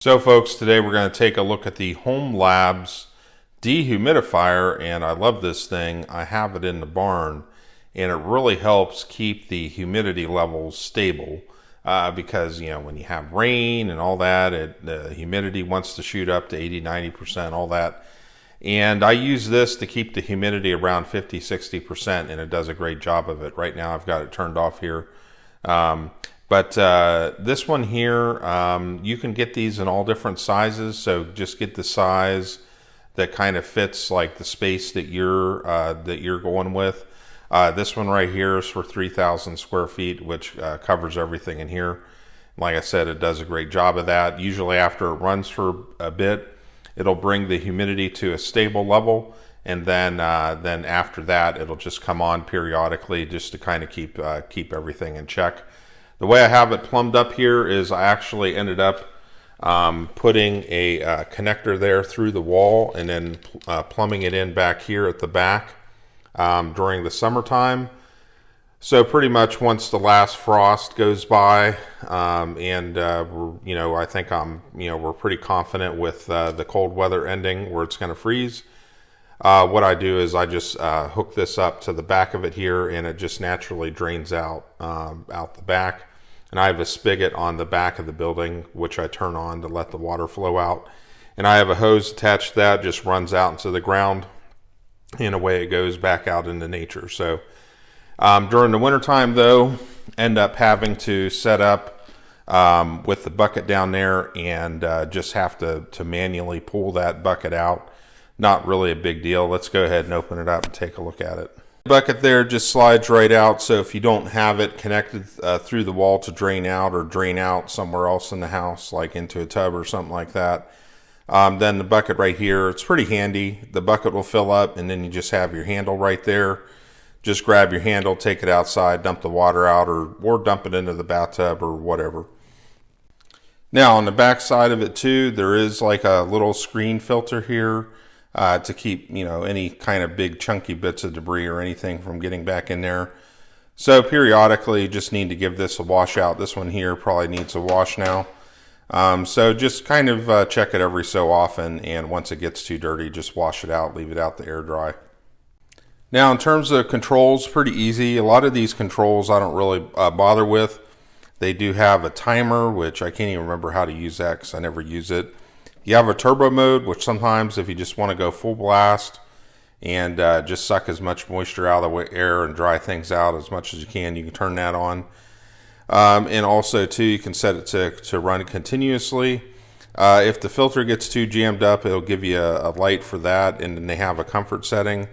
So folks, today we're going to take a look at the HomeLabs dehumidifier, and I love this thing. I have it in the barn, and it really helps keep the humidity levels stable because, you know, when you have rain and all that, the humidity wants to shoot up to 80-90%, all that. And I use this to keep the humidity around 50-60%, and it does a great job of it. Right now I've got it turned off here. But this one here, you can get these in all different sizes. So just get the size that kind of fits like the space that you're going with. This one right here is for 3,000 square feet, which covers everything in here. Like I said, it does a great job of that. Usually after it runs for a bit, it'll bring the humidity to a stable level. And then after that, it'll just come on periodically just to kind of keep everything in check. The way I have it plumbed up here is I actually ended up putting a connector there through the wall and then plumbing it in back here at the back during the summertime. So pretty much once the last frost goes by, I think we're pretty confident with the cold weather ending where it's going to freeze. What I do is I just hook this up to the back of it here, and it just naturally drains out the back. And I have a spigot on the back of the building, which I turn on to let the water flow out. And I have a hose attached to that, just runs out into the ground, and away it goes back out into nature. So during the wintertime, though, end up having to set up with the bucket down there and just have to manually pull that bucket out. Not really a big deal. Let's go ahead and open it up and take a look at it. The bucket there just slides right out, so if you don't have it connected through the wall to drain out or drain out somewhere else in the house, like into a tub or something like that, then the bucket right here, it's pretty handy. The bucket will fill up, and then you just have your handle right there. Just grab your handle, take it outside, dump the water out, or dump it into the bathtub or whatever. Now on the back side of it too, there is like a little screen filter here to keep, any kind of big chunky bits of debris or anything from getting back in there. So periodically you just need to give this a wash out. This one here probably needs a wash now. So just kind of check it every so often, and once it gets too dirty, just wash it out, leave it out to air dry. Now in terms of controls, pretty easy. A lot of these controls I don't really bother with. They do have a timer, which I can't even remember how to use that because I never use it. You have a turbo mode, which sometimes if you just want to go full blast and just suck as much moisture out of the air and dry things out as much as you can turn that on. And also too, you can set it to run continuously. If the filter gets too jammed up, it'll give you a light for that, and then they have a comfort setting.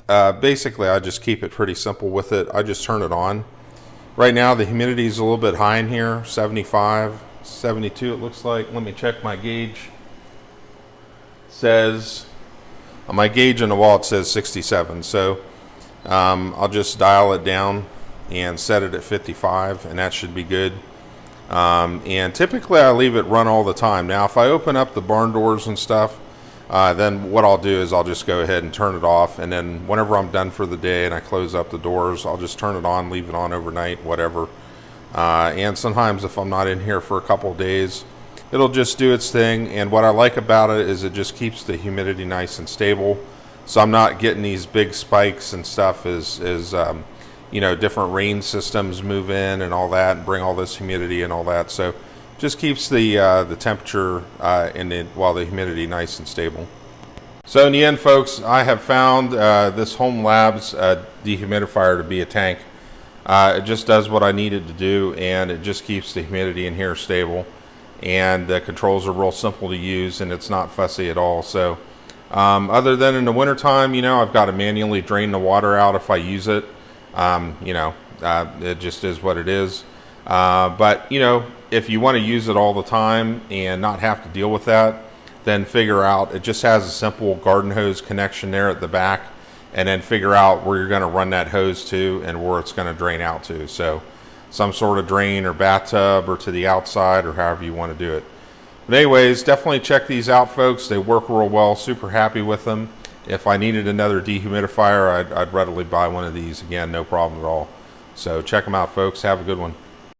Basically, I just keep it pretty simple with it. I just turn it on. Right now the humidity is a little bit high in here, 75, 72 it looks like. Let me check my gauge. Says on my gauge on the wall it says 67, so I'll just dial it down and set it at 55, and that should be good. And typically I leave it run all the time. Now if I open up the barn doors and stuff, then what I'll do is I'll just go ahead and turn it off, and then whenever I'm done for the day and I close up the doors, I'll just turn it on, leave it on overnight, whatever. And sometimes if I'm not in here for a couple of days, it'll just do its thing. And what I like about it is it just keeps the humidity nice and stable, so I'm not getting these big spikes and stuff as different rain systems move in and all that and bring all this humidity and all that. So just keeps the temperature while the humidity nice and stable. So in the end, folks, I have found this HomeLabs dehumidifier to be a tank. It just does what I needed to do, and it just keeps the humidity in here stable. And the controls are real simple to use, and it's not fussy at all. So other than in the wintertime, I've got to manually drain the water out if I use it. It just is what it is. But if you want to use it all the time and not have to deal with that, then figure out, it just has a simple garden hose connection there at the back, and then figure out where you're going to run that hose to and where it's going to drain out to. So some sort of drain or bathtub or to the outside, or however you want to do it. But anyways, definitely check these out, folks. They work real well. Super happy with them. If I needed another dehumidifier, I'd readily buy one of these again, no problem at all. So check them out, folks. Have a good one.